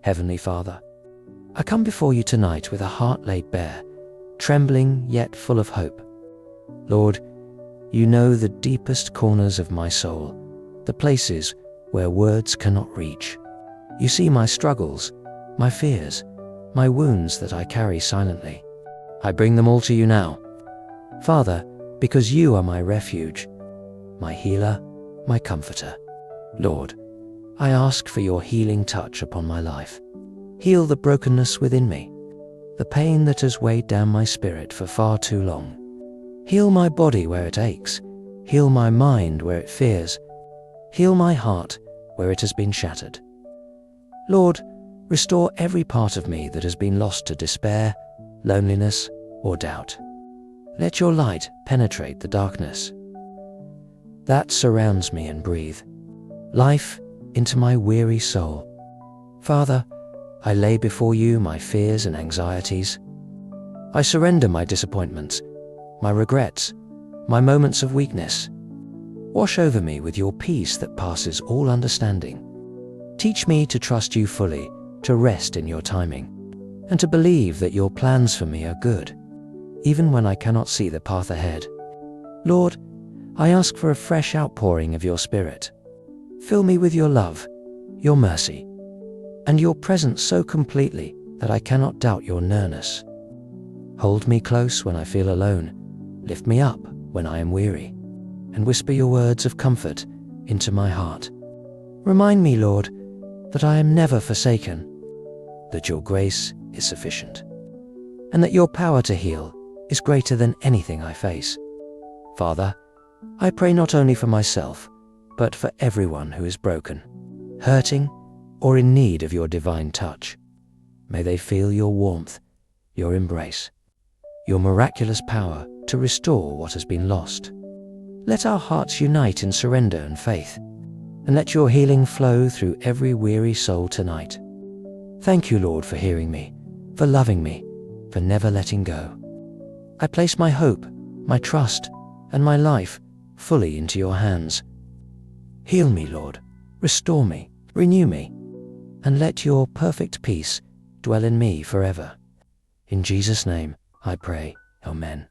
Heavenly Father, I come before you tonight with a heart laid bare, trembling yet full of hope. Lord, you know the deepest corners of my soul, the places where words cannot reach. You see my struggles, my fears, my wounds that I carry silently. I bring them all to you now, Father, because you are my refuge, my healer, my comforter. Lord, I ask for your healing touch upon my life. Heal the brokenness within me, the pain that has weighed down my spirit for far too long. Heal my body where it aches. Heal my mind where it fears. Heal my heart where it has been shattered. Lord, restore every part of me that has been lost to despair, loneliness, or doubt. Let your light penetrate the darkness that surrounds me and breathe life into my weary soul. Father, I lay before you my fears and anxieties. I surrender my disappointments, my regrets, my moments of weakness. Wash over me with your peace that passes all understanding. Teach me to trust you fully, to rest in your timing, and to believe that your plans for me are good, even when I cannot see the path ahead. Lord, I ask for a fresh outpouring of your Spirit. Fill me with your love, your mercy, and your presence so completely that I cannot doubt your nearness. Hold me close when I feel alone, lift me up when I am weary, and whisper your words of comfort into my heart. Remind me, Lord, that I am never forsaken, that your grace is sufficient, and that your power to heal is greater than anything I face. Father, I pray not only for myself, but for everyone who is broken, hurting, or in need of your divine touch. May they feel your warmth, your embrace, your miraculous power to restore what has been lost. Let our hearts unite in surrender and faith, and let your healing flow through every weary soul tonight. Thank you, Lord, for hearing me, for loving me, for never letting go. I place my hope, my trust, and my life fully into your hands. Heal me, Lord, restore me, renew me, and let your perfect peace dwell in me forever. In Jesus' name I pray, Amen.